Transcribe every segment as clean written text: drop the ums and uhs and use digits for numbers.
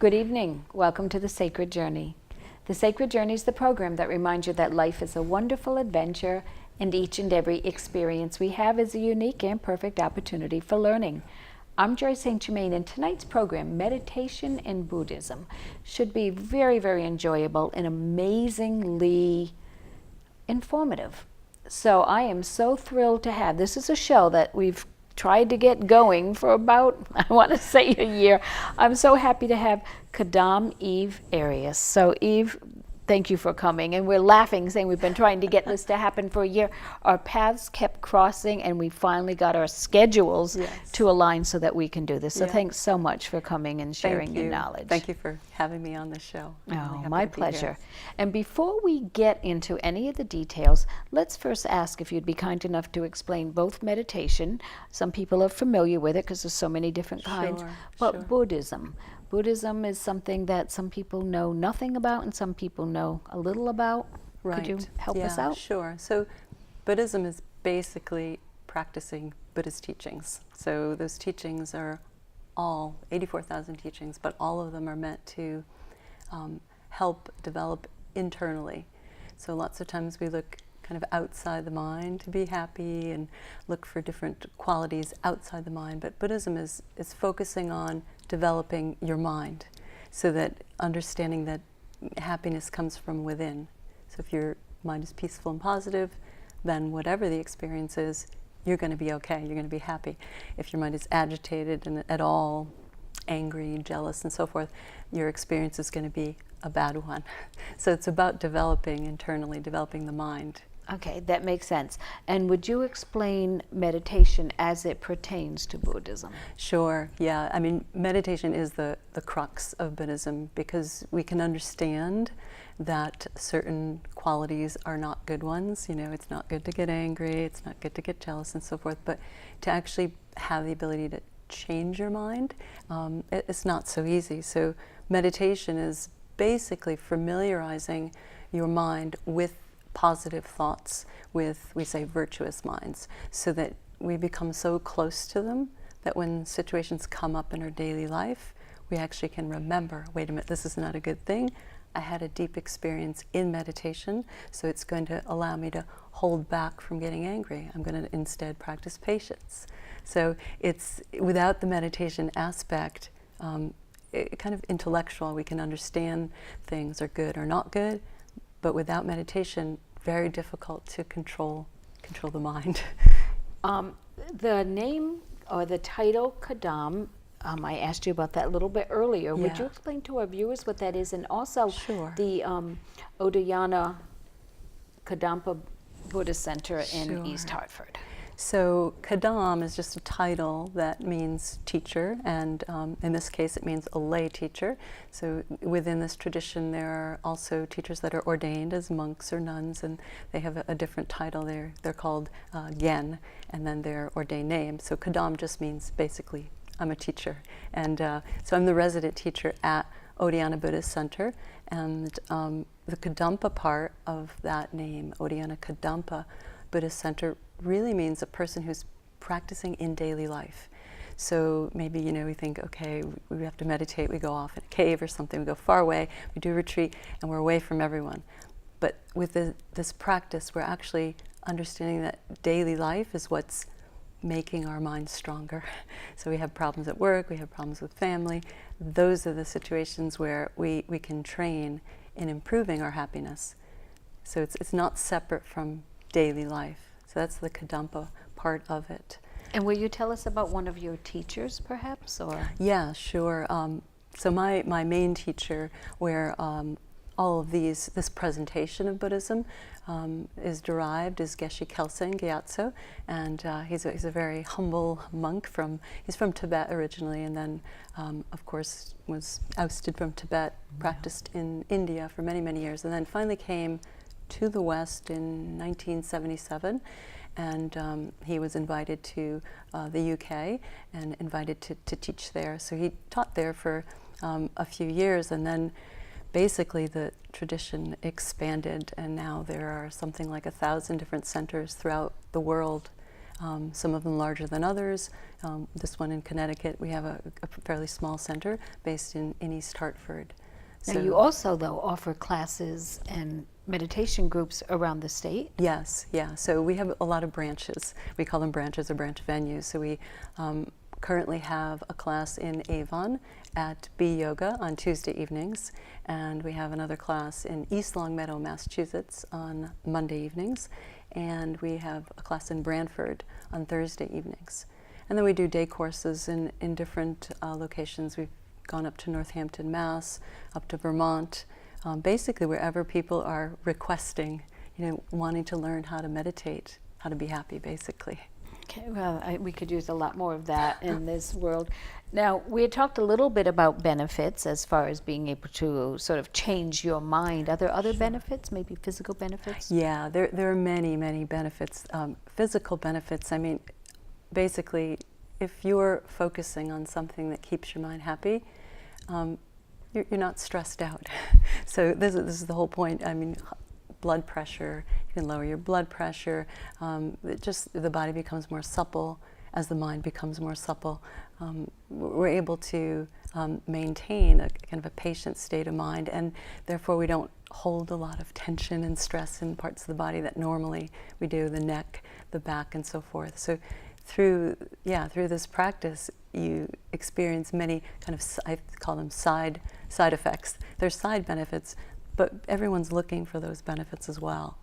Good evening. Welcome to The Sacred Journey. The Sacred Journey is the program that reminds you that life is a wonderful adventure and each and every experience we have is a unique and perfect opportunity for learning. I'm Joyce St. Germaine, and tonight's program, Meditation in Buddhism, should be very, very enjoyable and amazingly informative. So I am so thrilled to have, this is a show that we've tried to get going for about, I want to say, a year. I'm so happy to have Kadam Eve Arias. So Eve, thank you for coming. And we're laughing, saying we've been trying to get this to happen for a year. Our paths kept crossing, and we finally got our schedules to align so that we can do this. So thanks so much for coming and sharing your knowledge. Thank you for having me on the show. Oh, my pleasure. And before we get into any of the details, let's first ask if you'd be kind enough to explain both meditation. Some people are familiar with it because there's so many different kinds, but Buddhism. Buddhism is something that some people know nothing about and some people know a little about. Right. Could you help us out? Sure. So Buddhism is basically practicing Buddhist teachings. So those teachings are all 84,000 teachings, but all of them are meant to help develop internally. So lots of times we look kind of outside the mind to be happy and look for different qualities outside the mind, but Buddhism is focusing on developing your mind, so that understanding that happiness comes from within. So if your mind is peaceful and positive, then whatever the experience is, you're going to be okay, you're going to be happy. If your mind is agitated and at all angry, jealous, and so forth, your experience is going to be a bad one. So it's about developing internally, developing the mind. Okay, that makes sense. And would you explain meditation as it pertains to Buddhism? Sure, yeah. I mean, meditation is the crux of Buddhism, because we can understand that certain qualities are not good ones. You know, it's not good to get angry, it's not good to get jealous and so forth, but to actually have the ability to change your mind, it's not so easy. So meditation is basically familiarizing your mind with positive thoughts, with, we say, virtuous minds, so that we become so close to them that when situations come up in our daily life, we actually can remember, wait a minute, this is not a good thing. I had a deep experience in meditation, so it's going to allow me to hold back from getting angry. I'm going to instead practice patience. So it's, without the meditation aspect, kind of intellectual, we can understand things are good or not good, but without meditation, very difficult to control the mind. The name or the title Kadam, I asked you about that a little bit earlier. Would you explain to our viewers what that is, and also the Udayana Kadampa Buddhist Center in East Hartford? So Kadam is just a title that means teacher, and in this case it means a lay teacher. So within this tradition there are also teachers that are ordained as monks or nuns, and they have a different title. They're called Gen, and then their ordained name. So Kadam just means basically I'm a teacher, and so I'm the resident teacher at Udayana Buddhist Center, and the Kadampa part of that name, Udayana Kadampa Buddhist Center, really means a person who's practicing in daily life. So maybe, you know, we think, okay, we have to meditate, we go off in a cave or something, we go far away, we do a retreat, and we're away from everyone. But with this practice, we're actually understanding that daily life is what's making our minds stronger. So we have problems at work, we have problems with family. Those are the situations where we can train in improving our happiness. So it's not separate from daily life. So that's the Kadampa part of it. And will you tell us about one of your teachers, perhaps? Or yeah, sure. So my main teacher, where all of this presentation of Buddhism is derived, is Geshe Kelsang Gyatso, and he's a very humble monk he's from Tibet originally, and then of course was ousted from Tibet, practiced in India for many, many years, and then finally came to the West in 1977, and he was invited to the UK and invited to teach there. So he taught there for a few years, and then basically the tradition expanded, and now there are something like 1,000 different centers throughout the world some of them larger than others. This one in Connecticut, we have a fairly small center based in East Hartford. Now you also, though, offer classes and meditation groups around the state? Yes, yeah. So we have a lot of branches. We call them branches or branch venues. So we currently have a class in Avon at B Yoga on Tuesday evenings, and we have another class in East Longmeadow, Massachusetts on Monday evenings, and we have a class in Brantford on Thursday evenings. And then we do day courses in different locations. We've gone up to Northampton, Mass, up to Vermont, basically wherever people are requesting, wanting to learn how to meditate, how to be happy, basically. Okay, well, we could use a lot more of that in this world. Now, we had talked a little bit about benefits as far as being able to sort of change your mind. Are there other benefits, maybe physical benefits? Yeah, there are many, many benefits. Physical benefits, I mean, basically, if you're focusing on something that keeps your mind happy, you're not stressed out. So this is the whole point. I mean, blood pressure, you can lower your blood pressure. The body becomes more supple as the mind becomes more supple. We're able to maintain a kind of a patient state of mind, and therefore we don't hold a lot of tension and stress in parts of the body that normally we do, the neck, the back, and so forth. So through this practice, you experience many kind of, I call them side effects. There's side benefits, but everyone's looking for those benefits as well.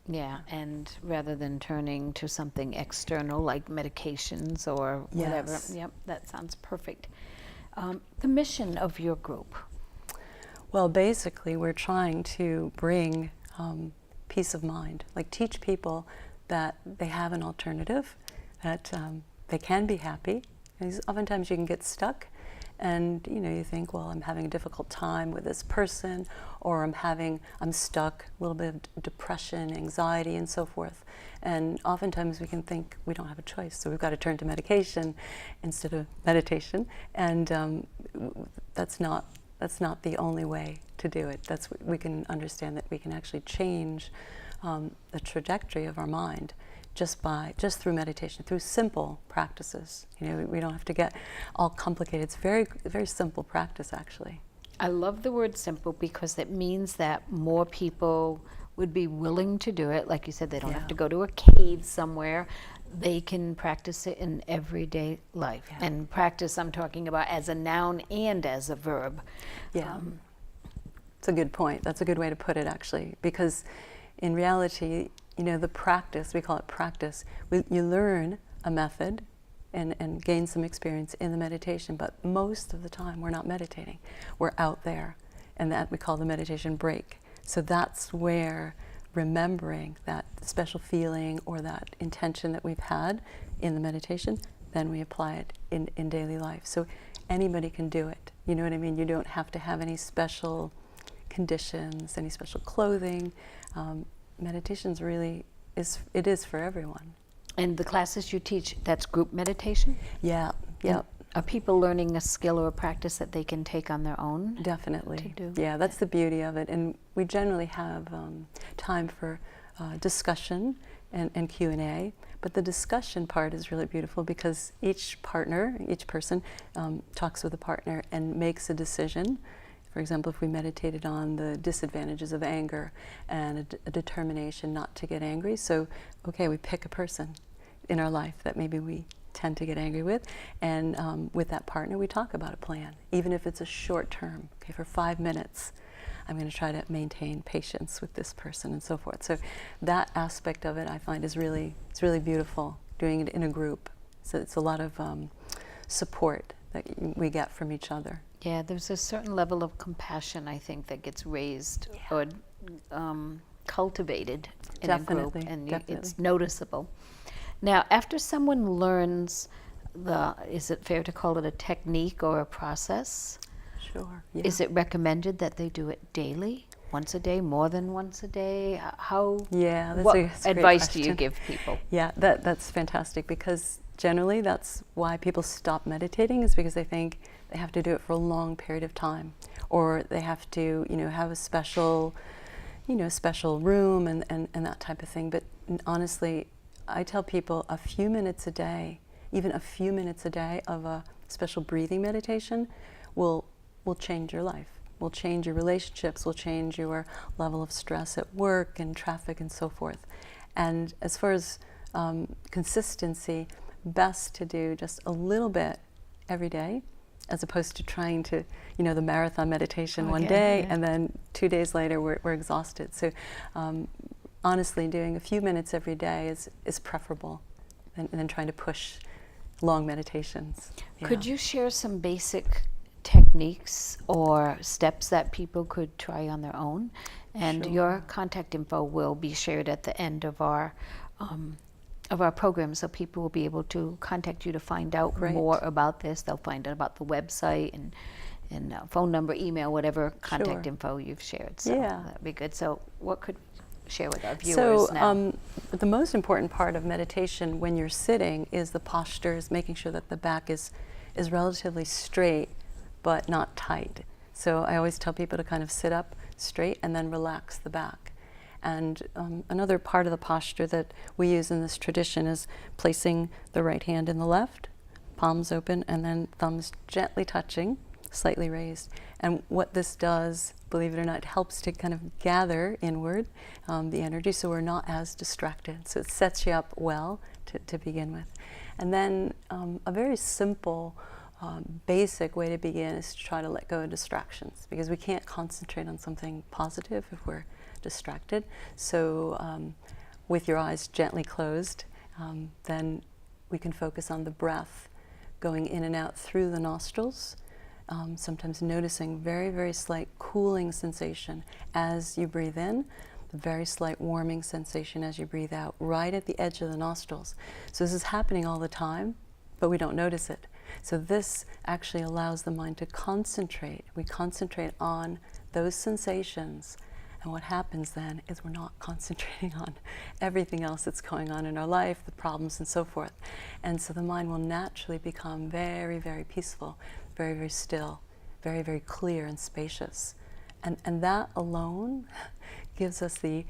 Yeah, and rather than turning to something external like medications or whatever. Yes. Yep, that sounds perfect. The mission of your group? Well, basically, we're trying to bring peace of mind, like teach people that they have an alternative, that they can be happy. Because oftentimes you can get stuck, and you think, well, I'm having a difficult time with this person, or I'm stuck, a little bit of depression, anxiety, and so forth. And oftentimes we can think we don't have a choice, so we've got to turn to medication instead of meditation. And that's not the only way to do it. We can understand that we can actually change the trajectory of our mind just through meditation, through simple practices. We don't have to get all complicated. It's very, very simple practice, actually. I love the word simple because it means that more people would be willing to do it. Like you said, they don't have to go to a cave somewhere. They can practice it in everyday life. Yeah. And practice, I'm talking about as a noun and as a verb. Yeah, it's a good point. That's a good way to put it, actually, because in reality, the practice, we call it practice. You learn a method and gain some experience in the meditation, but most of the time we're not meditating. We're out there, and that we call the meditation break. So that's where remembering that special feeling or that intention that we've had in the meditation, then we apply it in daily life. So anybody can do it. You know what I mean? You don't have to have any special conditions, any special clothing. Meditation's really is for everyone. And the classes you teach, that's group meditation? Yeah. Are people learning a skill or a practice that they can take on their own? Definitely. To do? Yeah, that's the beauty of it. And we generally have time for discussion and Q&A. But the discussion part is really beautiful because each person talks with a partner and makes a decision. For example, if we meditated on the disadvantages of anger and a determination not to get angry, so, okay, we pick a person in our life that maybe we tend to get angry with, and with that partner we talk about a plan, even if it's a short term. Okay, for 5 minutes, I'm going to try to maintain patience with this person and so forth. So that aspect of it I find it's really beautiful, doing it in a group. So it's a lot of support that we get from each other. Yeah, there's a certain level of compassion, I think, that gets raised or cultivated in a group, and it's noticeable. Now, after someone learns is it fair to call it a technique or a process? Sure. Yeah. Is it recommended that they do it daily, once a day, more than once a day? What advice do you give people? Yeah, that's fantastic, because generally that's why people stop meditating, is because they think they have to do it for a long period of time, or they have to have a special room and that type of thing. But honestly, I tell people a few minutes a day, even a few minutes a day of a special breathing meditation will change your life, will change your relationships, will change your level of stress at work and traffic and so forth. And as far as consistency, best to do just a little bit every day, as opposed to trying to, the marathon meditation one day, and then 2 days later we're exhausted. So honestly, doing a few minutes every day is preferable than trying to push long meditations. Could you share some basic techniques or steps that people could try on their own? And Sure. your contact info will be shared at the end of our program, so people will be able to contact you to find out Great. more about this. They'll find out about the website and phone number, email, whatever contact Sure. info you've shared. So Yeah. that'd be good. So what could share with our viewers now? The most important part of meditation when you're sitting is the postures, making sure that the back is relatively straight but not tight. So I always tell people to kind of sit up straight and then relax the back. And another part of the posture that we use in this tradition is placing the right hand in the left, palms open, and then thumbs gently touching, slightly raised. And what this does, believe it or not, helps to kind of gather inward the energy so we're not as distracted. So it sets you up well to begin with. And then a very simple, basic way to begin is to try to let go of distractions, because we can't concentrate on something positive if we're distracted. So with your eyes gently closed, then we can focus on the breath going in and out through the nostrils, sometimes noticing very, very slight cooling sensation as you breathe in, the very slight warming sensation as you breathe out, right at the edge of the nostrils. So this is happening all the time, but we don't notice it. So this actually allows the mind to concentrate. We concentrate on those sensations. And what happens then is we're not concentrating on everything else that's going on in our life, the problems and so forth. And so the mind will naturally become very, very peaceful, very, very still, very, very clear and spacious. And that alone gives us the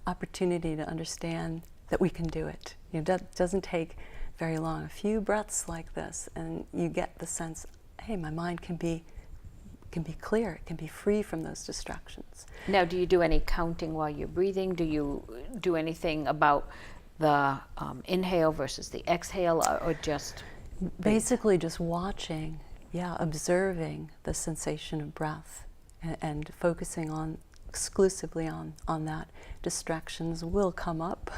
opportunity to understand that we can do it. That doesn't take very long. A few breaths like this, and you get the sense, hey, my mind can be clear, it can be free from those distractions. Now, do you do any counting while you're breathing? Do you do anything about the inhale versus the exhale, or just Basically just watching, observing the sensation of breath and focusing on exclusively on that. Distractions will come up,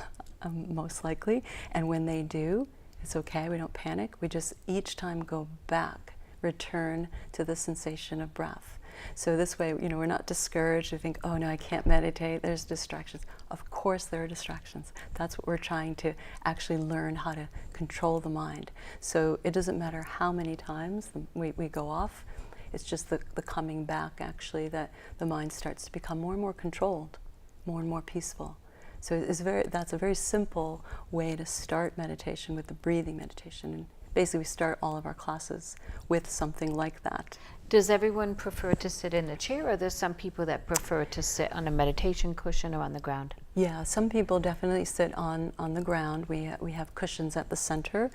most likely, and when they do, it's okay, we don't panic, we just each time go back, return to the sensation of breath. So this way, we're not discouraged. We think, oh no, I can't meditate, there's distractions. Of course there are distractions. That's what we're trying to actually learn, how to control the mind. So it doesn't matter how many times we go off, it's just the coming back, actually, that the mind starts to become more and more controlled, more and more peaceful. So that's a very simple way to start meditation, with the breathing meditation. And basically we start all of our classes with something like that. Does everyone prefer to sit in a chair, or there's some people that prefer to sit on a meditation cushion or on the ground? Yeah, some people definitely sit on the ground. We have cushions at the center.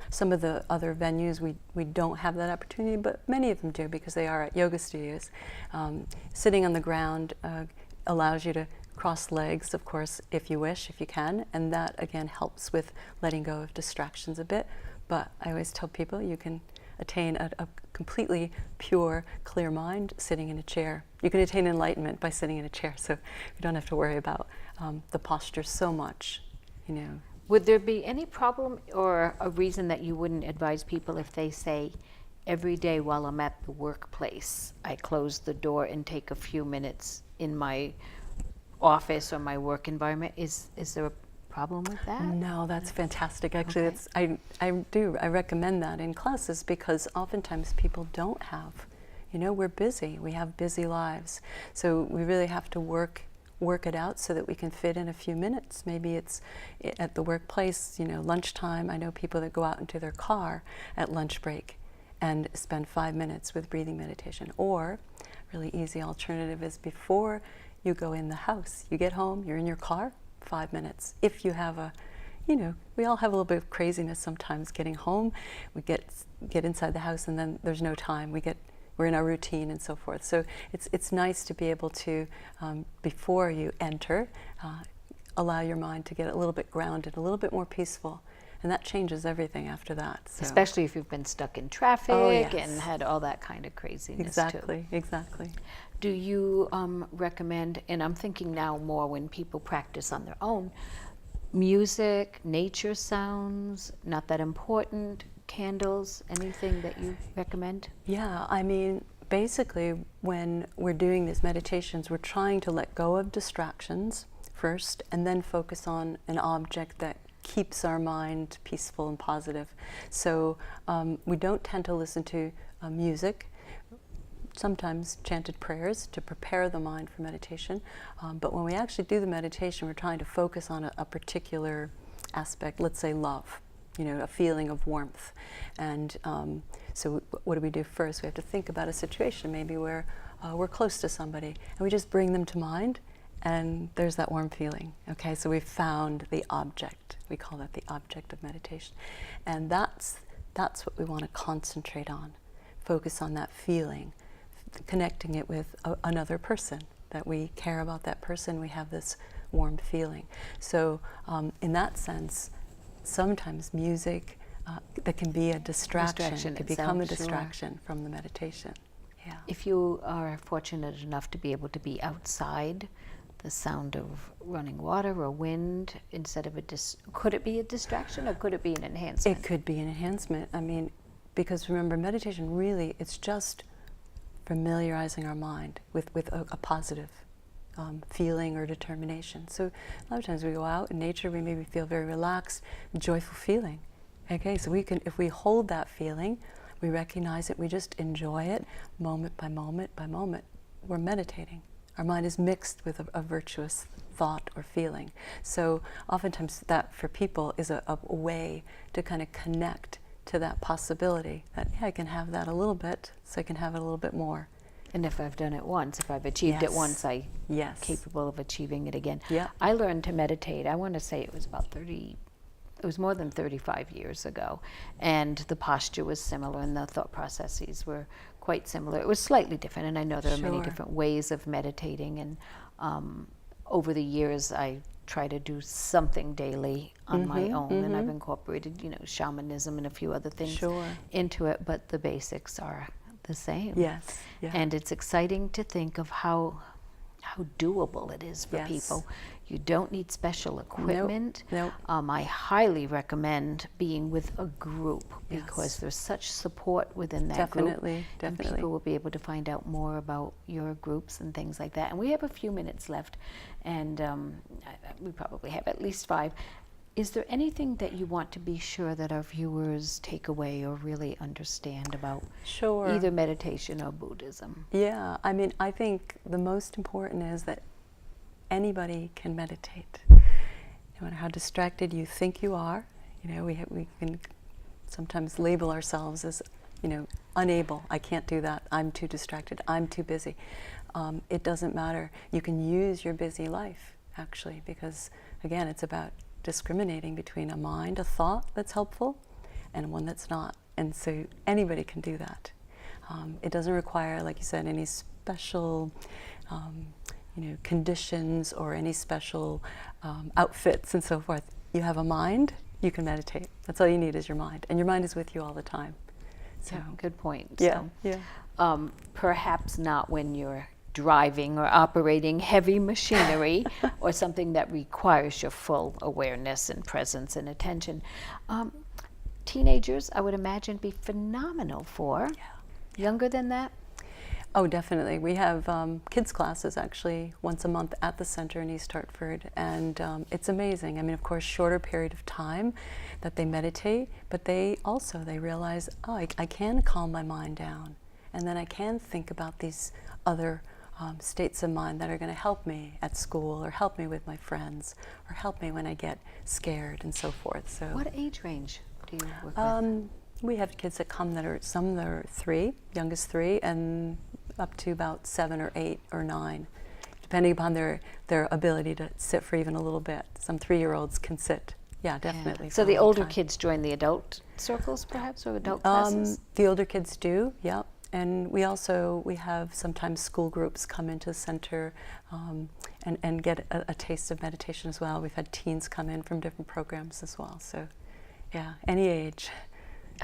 Some of the other venues we don't have that opportunity, but many of them do, because they are at yoga studios. Sitting on the ground allows you to cross legs, of course, if you wish, if you can, and that again helps with letting go of distractions a bit. But I always tell people you can attain a completely pure, clear mind sitting in a chair. You can attain enlightenment by sitting in a chair, so you don't have to worry about the posture so much, Would there be any problem or a reason that you wouldn't advise people if they say, every day while I'm at the workplace, I close the door and take a few minutes in my office or my work environment? Is there a problem with that? No, that's fantastic. Actually, Okay. I recommend that in classes, because oftentimes people don't have, we're busy. We have busy lives. So we really have to work it out so that we can fit in a few minutes. Maybe it's at the workplace, lunchtime. I know people that go out into their car at lunch break and spend 5 minutes with breathing meditation. Or, really easy alternative is before you go in the house. You get home, you're in your car, 5 minutes. If you have a, we all have a little bit of craziness sometimes getting home. We get inside the house and then there's no time. We're in our routine and so forth. So it's nice to be able to, before you enter, allow your mind to get a little bit grounded, a little bit more peaceful. And that changes everything after that. So. Especially if you've been stuck in traffic and had all that kind of craziness too. Exactly. Do you recommend, and I'm thinking now more when people practice on their own, music, nature sounds, not that important, candles, anything that you recommend? Yeah, I mean, basically when we're doing these meditations, we're trying to let go of distractions first and then focus on an object that keeps our mind peaceful and positive. So we don't tend to listen to music, sometimes chanted prayers to prepare the mind for meditation. But when we actually do the meditation, we're trying to focus on a particular aspect, let's say love, a feeling of warmth. And so what do we do first? We have to think about a situation maybe where we're close to somebody and we just bring them to mind and there's that warm feeling. Okay, so we've found the object. We call that the object of meditation. And that's what we want to concentrate on. Focus on that feeling, connecting it with another person, that we care about that person, we have this warm feeling. So in that sense, sometimes music that can be a distraction could become a distraction from the meditation. Yeah. If you are fortunate enough to be able to be outside, the sound of running water or wind instead of could it be a distraction or could it be an enhancement? It could be an enhancement. I mean, because remember, meditation really, it's just familiarizing our mind with a positive feeling or determination. So a lot of times we go out in nature, we maybe feel very relaxed, joyful feeling. Okay, so we can, if we hold that feeling, we recognize it, we just enjoy it moment by moment by moment, we're meditating. Our mind is mixed with a virtuous thought or feeling. So oftentimes that for people is a way to kind of connect to that possibility that, yeah, I can have that a little bit, so I can have it a little bit more. And if I've done it once, if I've achieved it once, I'm capable of achieving it again. Yeah. I learned to meditate, I want to say it was more than 35 years ago. And the posture was similar and the thought processes were quite similar. It was slightly different, and I know there are many different ways of meditating. And over the years, I try to do something daily on my own, and I've incorporated, shamanism and a few other things into it, but the basics are the same. Yes. Yeah. And it's exciting to think of how doable it is for people. You don't need special equipment. Nope. I highly recommend being with a group because there's such support within that group. Definitely. And people will be able to find out more about your groups and things like that. And we have a few minutes left, and we probably have at least 5. Is there anything that you want to be sure that our viewers take away or really understand about either meditation or Buddhism? Yeah, I mean, I think the most important is that anybody can meditate. No matter how distracted you think you are, we can sometimes label ourselves as, unable. I can't do that. I'm too distracted. I'm too busy. It doesn't matter. You can use your busy life, actually, because, again, it's about discriminating between a mind, a thought that's helpful, and one that's not. And so anybody can do that. It doesn't require, like you said, any special conditions or any special outfits and so forth. You have a mind, you can meditate. That's all you need is your mind. And your mind is with you all the time. So good point. Yeah, perhaps not when you're driving or operating heavy machinery or something that requires your full awareness and presence and attention. Teenagers, I would imagine, be phenomenal for. Younger than that? Oh, definitely. We have kids classes actually once a month at the center in East Hartford, and it's amazing. I mean, of course, shorter period of time that they meditate, but they realize, I can calm my mind down, and then I can think about these other states of mind that are going to help me at school or help me with my friends or help me when I get scared and so forth. So, what age range do you work with? We have kids that come that are 3, youngest 3, and up to about 7 or 8 or 9, depending upon their ability to sit for even a little bit. Some 3-year-olds can sit, definitely. So for a the long older time. kids join the adult circles, perhaps, or adult classes? The older kids do, yep. And we have sometimes school groups come into the center and get a taste of meditation as well. We've had teens come in from different programs as well. So, yeah, any age.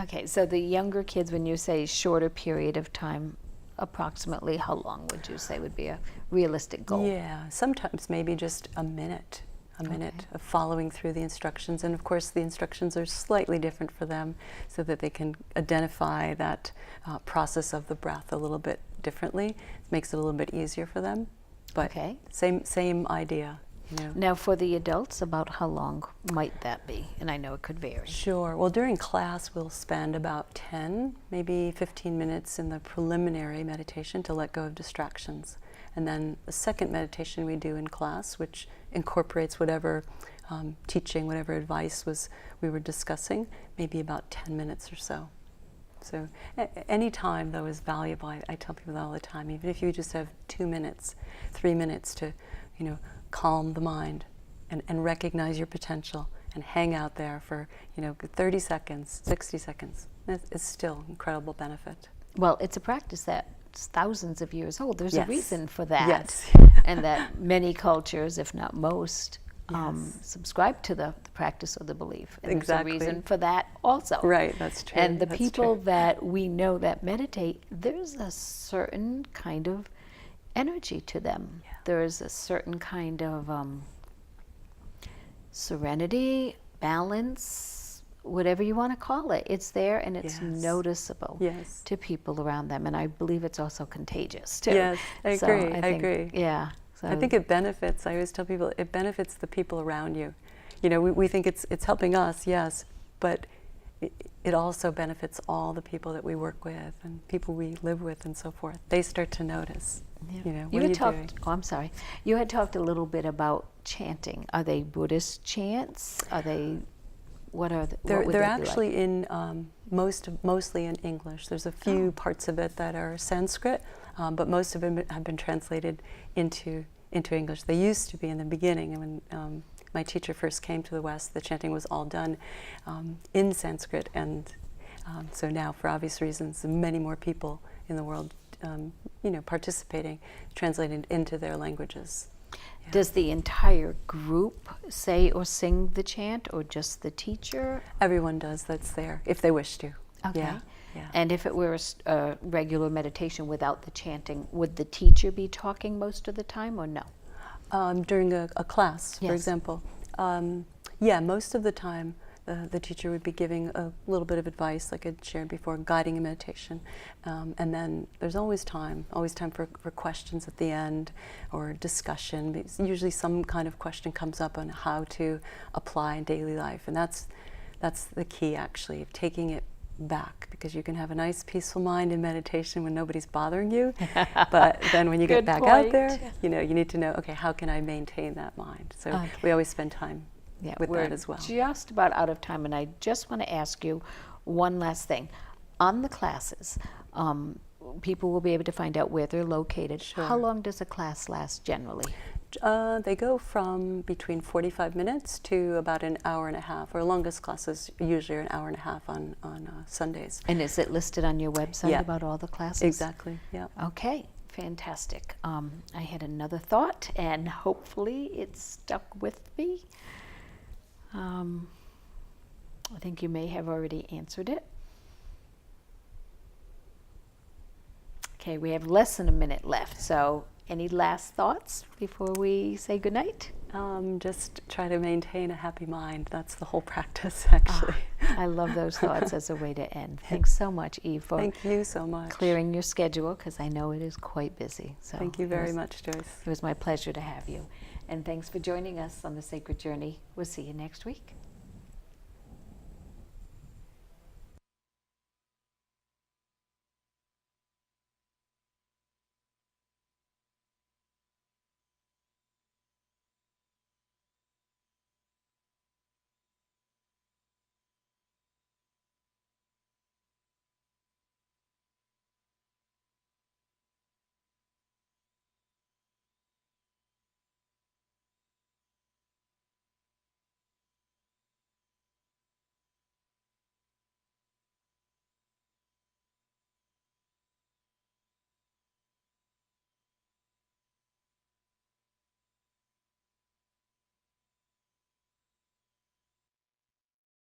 Okay, so the younger kids, when you say shorter period of time, approximately how long would you say would be a realistic goal? Yeah, sometimes maybe just a minute of following through the instructions. And of course the instructions are slightly different for them so that they can identify that process of the breath a little bit differently. It makes it a little bit easier for them, but same idea. You know. Now for the adults, about how long might that be? And I know it could vary. Sure. Well, during class we'll spend about 10, maybe 15 minutes in the preliminary meditation to let go of distractions. And then the second meditation we do in class, which incorporates whatever teaching, whatever advice we were discussing, maybe about 10 minutes or so. So any time, though, is valuable. I tell people that all the time. Even if you just have 2 minutes, 3 minutes to, calm the mind and recognize your potential and hang out there for, 30 seconds, 60 seconds. It's still incredible benefit. Well, it's a practice that's thousands of years old. There's a reason for that. Yes. And that many cultures, if not most, subscribe to the practice or the belief. And Exactly. there's a reason for that also. Right, that's true. And the That's people true. that we know that meditate, there's a certain kind of energy to them. Yeah. There's a certain kind of serenity, balance, whatever you want to call it. It's there and it's noticeable to people around them. And I believe it's also contagious too. Yes, I agree. I think, agree. Yeah. So I think it benefits. I always tell people it benefits the people around you. We think it's helping us, yes, but it also benefits all the people that we work with and people we live with and so forth. They start to notice. Yeah. What are you doing? Oh, I'm sorry. You had talked a little bit about chanting. Are they Buddhist chants? Are they? What are they? They're actually in mostly in English. There's a few parts of it that are Sanskrit, but most of them have been translated into English. They used to be in the beginning, and when my teacher first came to the West, the chanting was all done in Sanskrit, and so now, for obvious reasons, many more people in the world, participating, translated into their languages. Yeah. Does the entire group say or sing the chant, or just the teacher? Everyone does that's there, if they wish to. Okay. Yeah. And if it were a regular meditation without the chanting, would the teacher be talking most of the time, or no? During a class, Yes. for example. Most of the time the teacher would be giving a little bit of advice, like I shared before, guiding a meditation. And then there's always time for questions at the end or discussion. Because usually some kind of question comes up on how to apply in daily life. And that's the key, actually, of taking it back, because you can have a nice peaceful mind in meditation when nobody's bothering you, but then when you get back out there, you need to know, okay, how can I maintain that mind? So we always spend time with that as well. Just about out of time, and I just want to ask you one last thing. On the classes, people will be able to find out where they're located. Sure. How long does a class last generally? They go from between 45 minutes to about an hour and a half. Our longest classes usually are an hour and a half on Sundays. And is it listed on your website about all the classes? Exactly, yeah. Okay, fantastic. I had another thought, and hopefully it stuck with me. I think you may have already answered it. Okay, we have less than a minute left, so any last thoughts before we say goodnight? Just try to maintain a happy mind. That's the whole practice, actually. I love those thoughts as a way to end. Thanks so much, Eve, for Thank you so much. clearing your schedule, because I know it is quite busy. So Thank you very much, Joyce. It was my pleasure to have you. And thanks for joining us on the Sacred Journey. We'll see you next week.